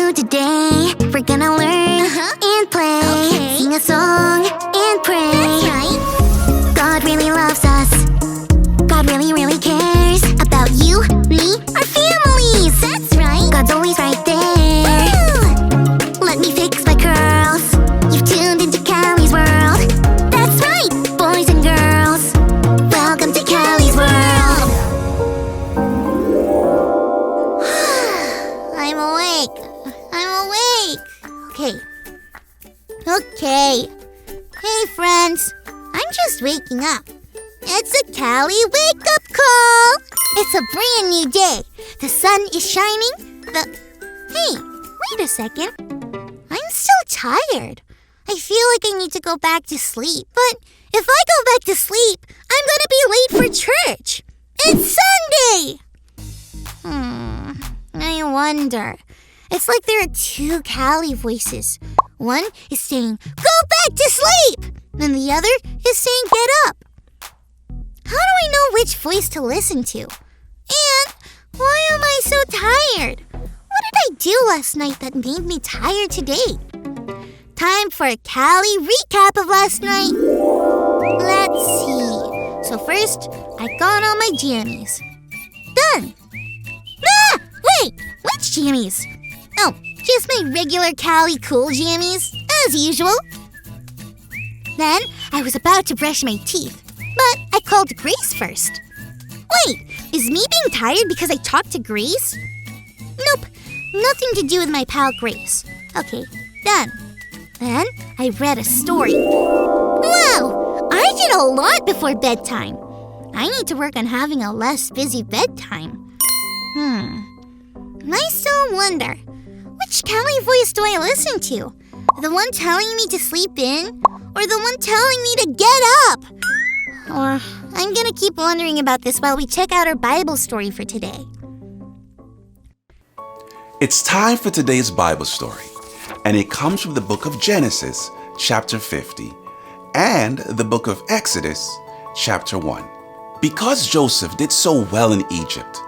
do today? We're gonna learn and play. Okay. Sing a song and pray. That's right. God really loves us. God really, really cares about you, me, our families. That's right. God's always right there. Woo! Let me fix my curls. You've tuned into Callie's world. That's right, boys and girls. Welcome to Callie's world. I'm awake. Okay. Hey, friends. I'm just waking up. It's a Callie wake-up call. It's a brand new day. The sun is shining. Hey, wait a second. I'm still tired. I feel like I need to go back to sleep. But if I go back to sleep, I'm gonna be late for church. It's Sunday! I wonder. It's like there are two Callie voices. One is saying, go back to sleep! And the other is saying, get up. How do I know which voice to listen to? And why am I so tired? What did I do last night that made me tired today? Time for a Callie recap of last night. Let's see. So first, I got on my jammies. Done. Wait, which jammies? Oh, just my regular Callie cool jammies, as usual. Then I was about to brush my teeth, but I called Grace first. Wait, is me being tired because I talked to Grace? Nope, nothing to do with my pal Grace. Okay, done. Then I read a story. Wow, I did a lot before bedtime. I need to work on having a less busy bedtime. I still wonder, which Callie voice do I listen to? The one telling me to sleep in, or the one telling me to get up? Or I'm gonna keep wondering about this while we check out our Bible story for today. It's time for today's Bible story, and it comes from the book of Genesis, chapter 50, and the book of Exodus, chapter 1. Because Joseph did so well in Egypt,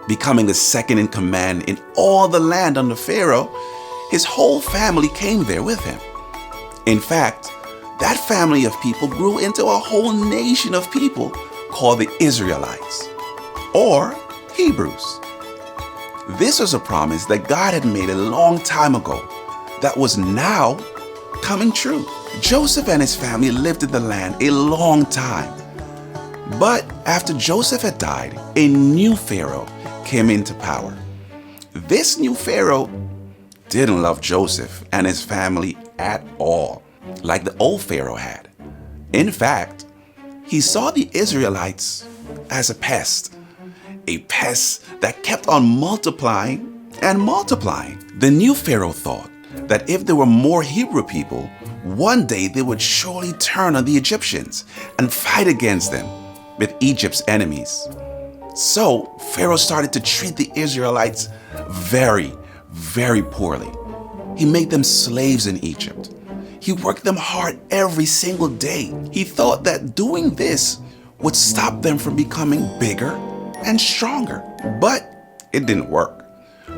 becoming the second in command in all the land under Pharaoh, his whole family came there with him. In fact, that family of people grew into a whole nation of people called the Israelites, or Hebrews. This was a promise that God had made a long time ago that was now coming true. Joseph and his family lived in the land a long time. But after Joseph had died, a new Pharaoh came into power. This new Pharaoh didn't love Joseph and his family at all, like the old Pharaoh had. In fact, he saw the Israelites as a pest that kept on multiplying and multiplying. The new Pharaoh thought that if there were more Hebrew people, one day they would surely turn on the Egyptians and fight against them with Egypt's enemies. So Pharaoh started to treat the Israelites very, very poorly. He made them slaves in Egypt. He worked them hard every single day. He thought that doing this would stop them from becoming bigger and stronger. But it didn't work.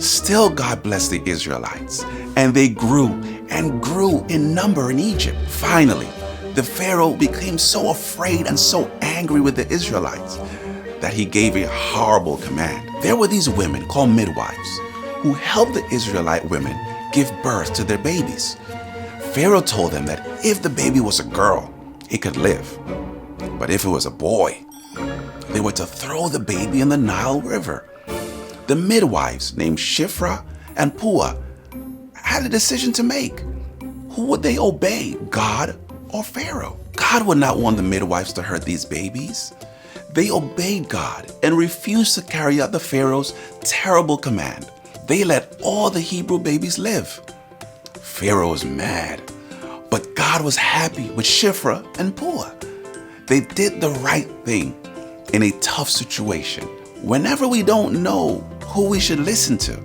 Still, God blessed the Israelites, and they grew and grew in number in Egypt. Finally, the Pharaoh became so afraid and so angry with the Israelites that he gave a horrible command. There were these women called midwives who helped the Israelite women give birth to their babies. Pharaoh told them that if the baby was a girl, it could live. But if it was a boy, they were to throw the baby in the Nile River. The midwives named Shiphrah and Puah had a decision to make. Who would they obey, God or Pharaoh? God would not want the midwives to hurt these babies. They obeyed God and refused to carry out the Pharaoh's terrible command. They let all the Hebrew babies live. Pharaoh was mad, but God was happy with Shiphrah and Puah. They did the right thing in a tough situation. Whenever we don't know who we should listen to,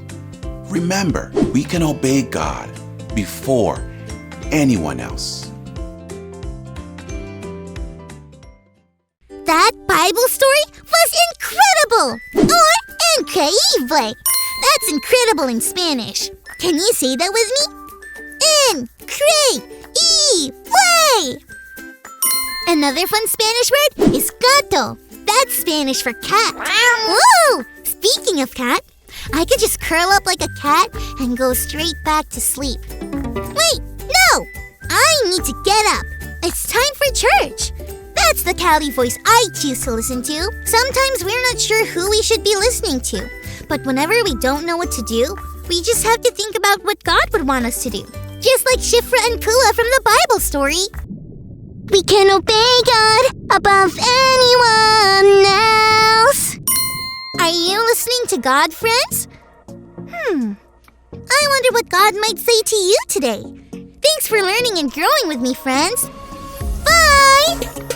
remember, we can obey God before anyone else. That Bible story was incredible! Or increíble! That's incredible in Spanish. Can you say that with me? Increíble! Another fun Spanish word is gato. That's Spanish for cat. Whoa! Speaking of cat, I could just curl up like a cat and go straight back to sleep. Wait, no! I need to get up. It's time for church. That's the Cali voice I choose to listen to. Sometimes we're not sure who we should be listening to. But whenever we don't know what to do, we just have to think about what God would want us to do. Just like Shifra and Kua from the Bible story. We can obey God above anyone else. Are you listening to God, friends? I wonder what God might say to you today. Thanks for learning and growing with me, friends. Bye!